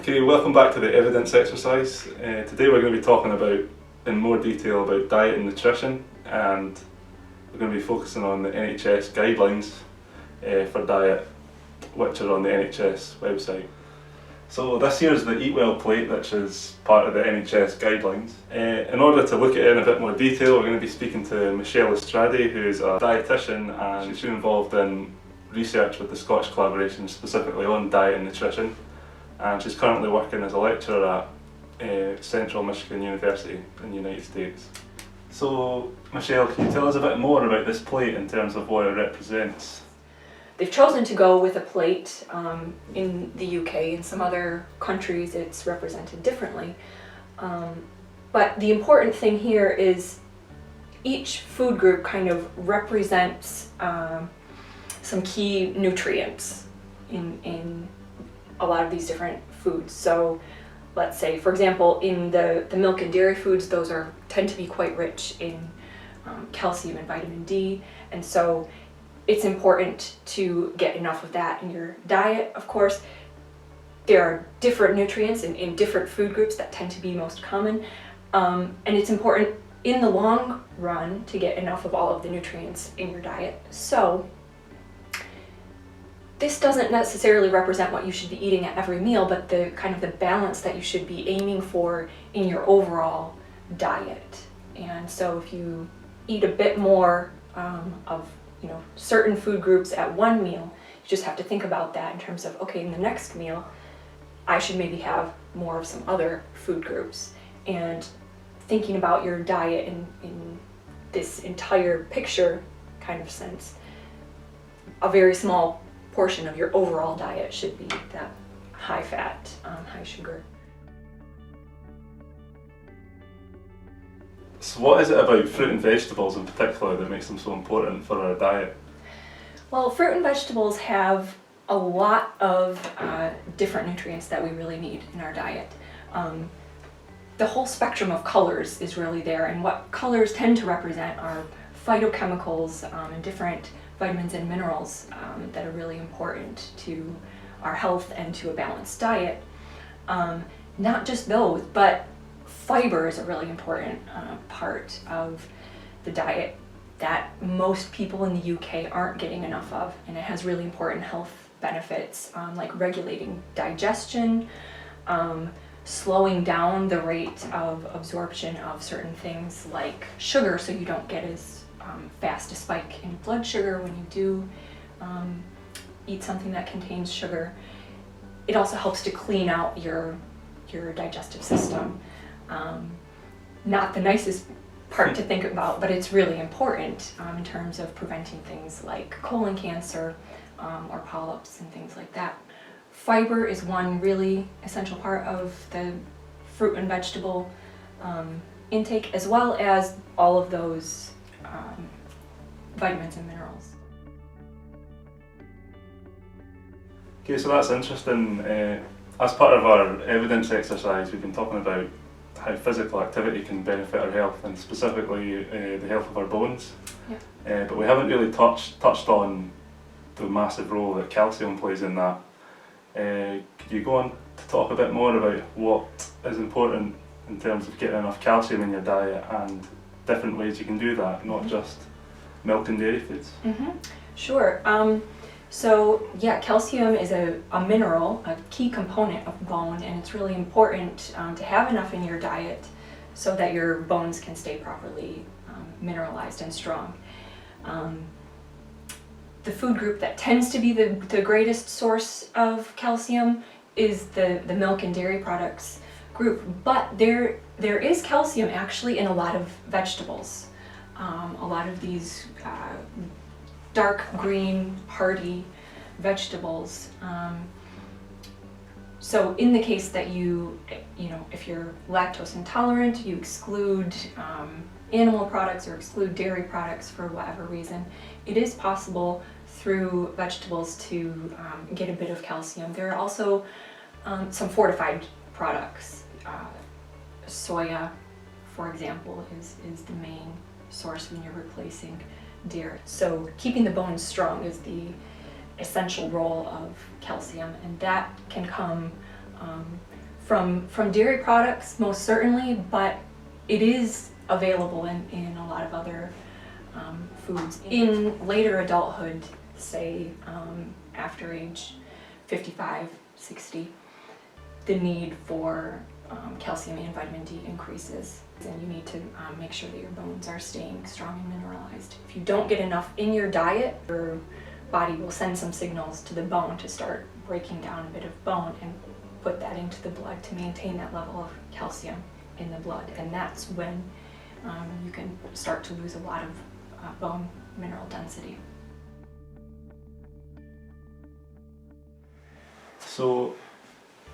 Okay, welcome back to the evidence exercise. Today we're going to be talking about, in more detail, about diet and nutrition, and we're going to be focusing on the NHS guidelines for diet, which are on the NHS website. So this here is the Eatwell Plate, which is part of the NHS guidelines. In order to look at it in a bit more detail, we're going to be speaking to Michelle Estrade, who's a dietitian, and she's been involved in research with the Scottish collaboration specifically on diet and nutrition. And she's currently working as a lecturer at Central Michigan University in the United States. So, Michelle, can you tell us a bit more about this plate in terms of what it represents? They've chosen to go with a plate in the UK. In some other countries it's represented differently. But the important thing here is each food group kind of represents some key nutrients in a lot of these different foods. So let's say, for example, in the milk and dairy foods, those tend to be quite rich in calcium and vitamin D, and so it's important to get enough of that in your diet. Of course, there are different nutrients in different food groups that tend to be most common, and it's important in the long run to get enough of all of the nutrients in your diet. So this doesn't necessarily represent what you should be eating at every meal, but the kind of the balance that you should be aiming for in your overall diet. And so if you eat a bit more of certain food groups at one meal, you just have to think about that in terms of, okay, in the next meal I should maybe have more of some other food groups. And thinking about your diet in this entire picture kind of sense, a very small portion of your overall diet should be that high fat, high sugar. So what is it about fruit and vegetables in particular that makes them so important for our diet? Well, fruit and vegetables have a lot of different nutrients that we really need in our diet. The whole spectrum of colors is really there, and what colors tend to represent are phytochemicals and different vitamins and minerals that are really important to our health and to a balanced diet. Not just those, but fiber is a really important part of the diet that most people in the UK aren't getting enough of, and it has really important health benefits like regulating digestion, slowing down the rate of absorption of certain things like sugar, so you don't get as fast a spike in blood sugar when you do eat something that contains sugar. It also helps to clean out your digestive system. Not the nicest part to think about, but it's really important in terms of preventing things like colon cancer or polyps and things like that. Fiber is one really essential part of the fruit and vegetable intake, as well as all of those vitamins and minerals. Okay, so that's interesting. As part of our evidence exercise, we've been talking about how physical activity can benefit our health, and specifically the health of our bones. Yeah. But we haven't really touched on the massive role that calcium plays in that. Could you go on to talk a bit more about what is important in terms of getting enough calcium in your diet and different ways you can do that, not just milk and dairy foods? Sure. So yeah, calcium is a mineral, a key component of bone, and it's really important to have enough in your diet so that your bones can stay properly mineralized and strong. The food group that tends to be the greatest source of calcium is the milk and dairy products group, but there is calcium actually in a lot of vegetables. A lot of these dark green, hearty vegetables. So in the case that if you're lactose intolerant, you exclude animal products or exclude dairy products for whatever reason, it is possible through vegetables to get a bit of calcium. There are also some fortified products. Soya, for example, is the main source when you're replacing dairy. So keeping the bones strong is the essential role of calcium, and that can come From dairy products, most certainly, but it is available in a lot of other foods. In later adulthood, say after age 55, 60, the need for calcium and vitamin D increases, and you need to make sure that your bones are staying strong and mineralized. If you don't get enough in your diet, your body will send some signals to the bone to start breaking down a bit of bone and put that into the blood to maintain that level of calcium in the blood, and that's when you can start to lose a lot of bone mineral density. So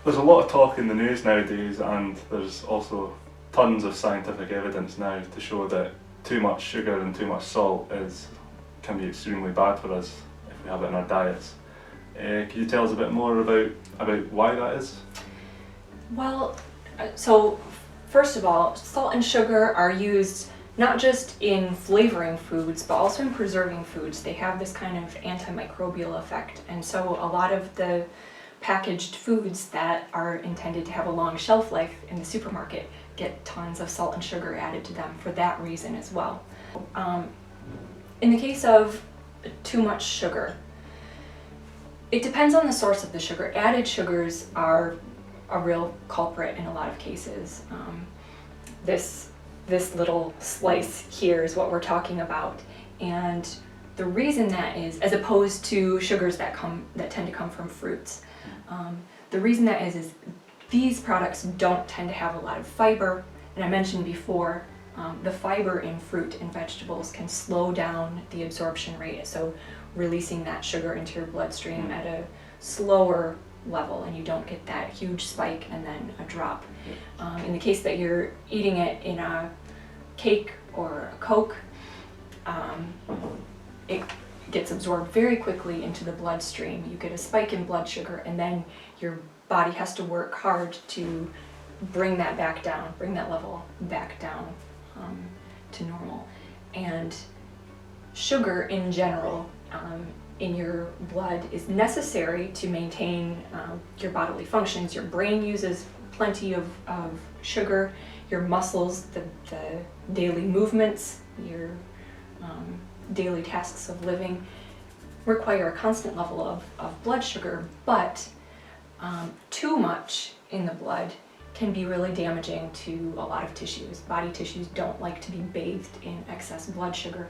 there's a lot of talk in the news nowadays, and there's also tons of scientific evidence now to show that too much sugar and too much salt can be extremely bad for us if we have it in our diets. Can you tell us a bit more about why that is? Well, so first of all, salt and sugar are used not just in flavoring foods, but also in preserving foods. They have this kind of antimicrobial effect, and so a lot of the packaged foods that are intended to have a long shelf life in the supermarket get tons of salt and sugar added to them for that reason as well. In the case of too much sugar, it depends on the source of the sugar. Added sugars are a real culprit in a lot of cases. This little slice here is what we're talking about, and the reason that is, as opposed to sugars that tend to come from fruits, the reason that is these products don't tend to have a lot of fiber, and I mentioned before, the fiber in fruit and vegetables can slow down the absorption rate, so releasing that sugar into your bloodstream at a slower level, and you don't get that huge spike and then a drop. In the case that you're eating it in a cake or a Coke, it gets absorbed very quickly into the bloodstream. You get a spike in blood sugar, and then your body has to work hard to bring that back down, bring that level back down to normal. And sugar in general in your blood is necessary to maintain your bodily functions. Your brain uses plenty of sugar. Your muscles, the daily movements, your daily tasks of living require a constant level of blood sugar, but too much in the blood can be really damaging to a lot of tissues. Body tissues don't like to be bathed in excess blood sugar,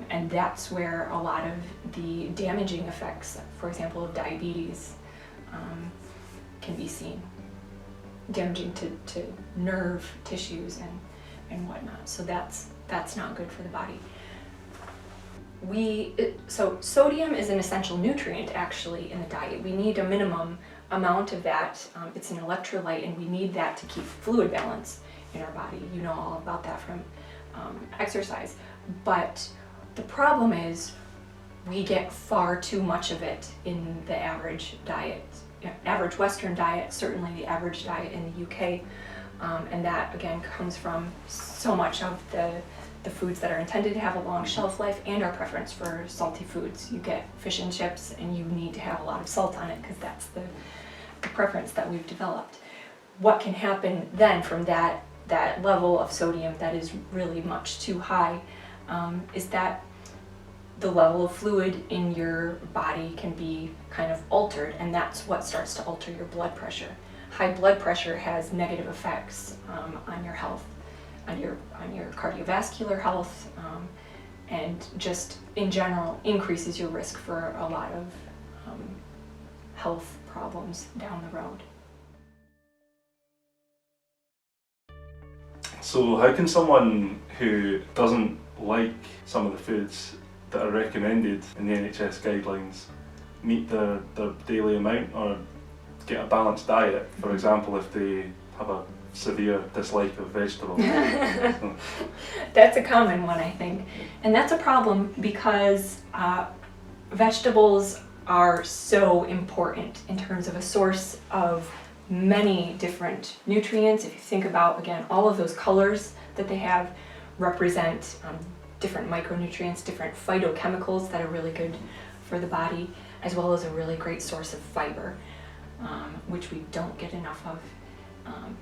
and that's where a lot of the damaging effects, for example, of diabetes, can be seen. Damaging to nerve tissues and whatnot. So that's not good for the body. So sodium is an essential nutrient actually in the diet. We need a minimum amount of that. It's an electrolyte, and we need that to keep fluid balance in our body. You know all about that from exercise. But the problem is we get far too much of it in the average diet. Average Western diet, certainly the average diet in the UK, and that again comes from so much of the foods that are intended to have a long shelf life and our preference for salty foods. You get fish and chips, and you need to have a lot of salt on it because that's the preference that we've developed. What can happen then from that level of sodium that is really much too high is that the level of fluid in your body can be kind of altered, and that's what starts to alter your blood pressure. High blood pressure has negative effects on your health, on your cardiovascular health, and just in general increases your risk for a lot of health problems down the road. So how can someone who doesn't like some of the foods that are recommended in the NHS guidelines meet their daily amount or get a balanced diet? For example, if they have a severe dislike of vegetables. That's a common one, I think. And that's a problem because vegetables are so important in terms of a source of many different nutrients. If you think about, again, all of those colors that they have represent different micronutrients, different phytochemicals that are really good for the body, as well as a really great source of fiber, which we don't get enough of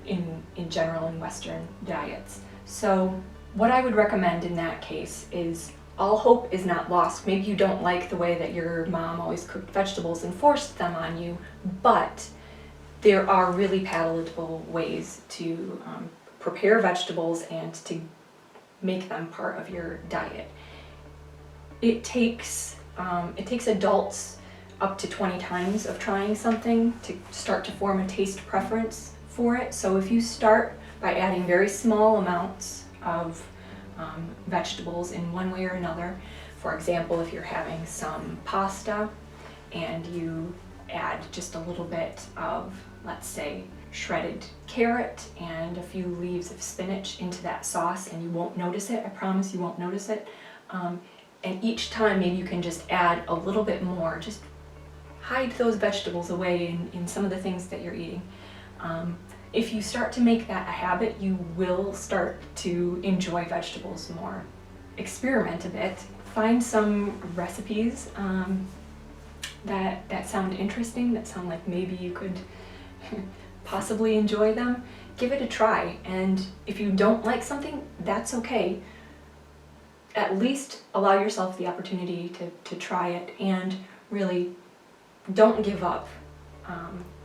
in general in Western diets. So what I would recommend in that case is all hope is not lost. Maybe you don't like the way that your mom always cooked vegetables and forced them on you, but there are really palatable ways to prepare vegetables and to make them part of your diet. It takes adults up to 20 times of trying something to start to form a taste preference for it. So if you start by adding very small amounts of vegetables in one way or another, for example, if you're having some pasta and you add just a little bit of, let's say, shredded carrot and a few leaves of spinach into that sauce, and you won't notice it, I promise you won't notice it. And each time maybe you can just add a little bit more, just hide those vegetables away in some of the things that you're eating. If you start to make that a habit, you will start to enjoy vegetables more. Experiment a bit, find some recipes that sound interesting, that sound like maybe you could possibly enjoy them. Give it a try, and if you don't like something, that's okay. At least allow yourself the opportunity to try it, and really don't give up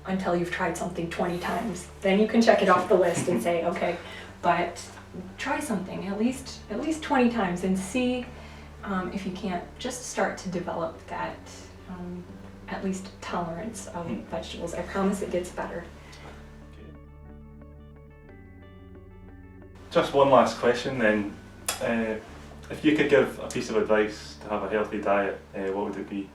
until you've tried something 20 times. Then you can check it off the list and say, okay, but try something at least 20 times and see if you can't just start to develop that at least tolerance of vegetables. I promise it gets better. Just one last question then. If you could give a piece of advice to have a healthy diet, what would it be?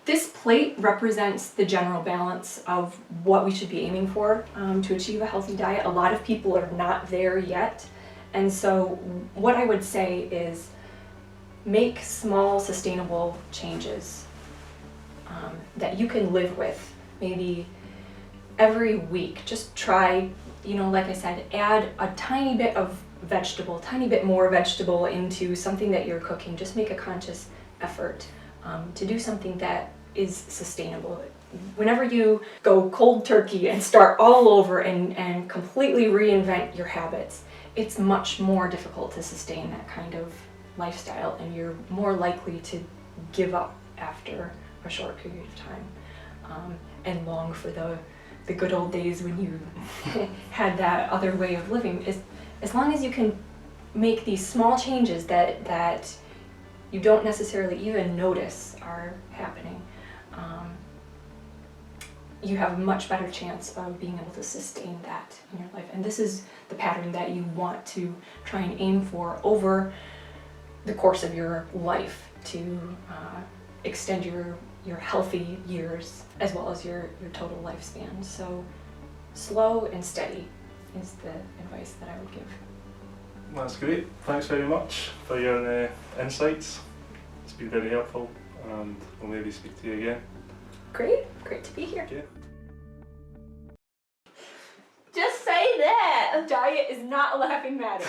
This plate represents the general balance of what we should be aiming for to achieve a healthy diet. A lot of people are not there yet, and so what I would say is make small, sustainable changes that you can live with. Maybe every week, just try, like I said, add a tiny bit of vegetable, tiny bit more vegetable into something that you're cooking. Just make a conscious effort to do something that is sustainable. Whenever you go cold turkey and start all over and completely reinvent your habits, it's much more difficult to sustain that kind of lifestyle, and you're more likely to give up after a short period of time and long for the good old days when you had that other way of living. As long as you can make these small changes that you don't necessarily even notice are happening, you have a much better chance of being able to sustain that in your life. And this is the pattern that you want to try and aim for over the course of your life to extend your healthy years as well as your total lifespan. So slow and steady is the advice that I would give. That's great. Thanks very much for your insights. It's been very helpful, and we'll maybe speak to you again. Great to be here. Okay. Just say that! A diet is not a laughing matter.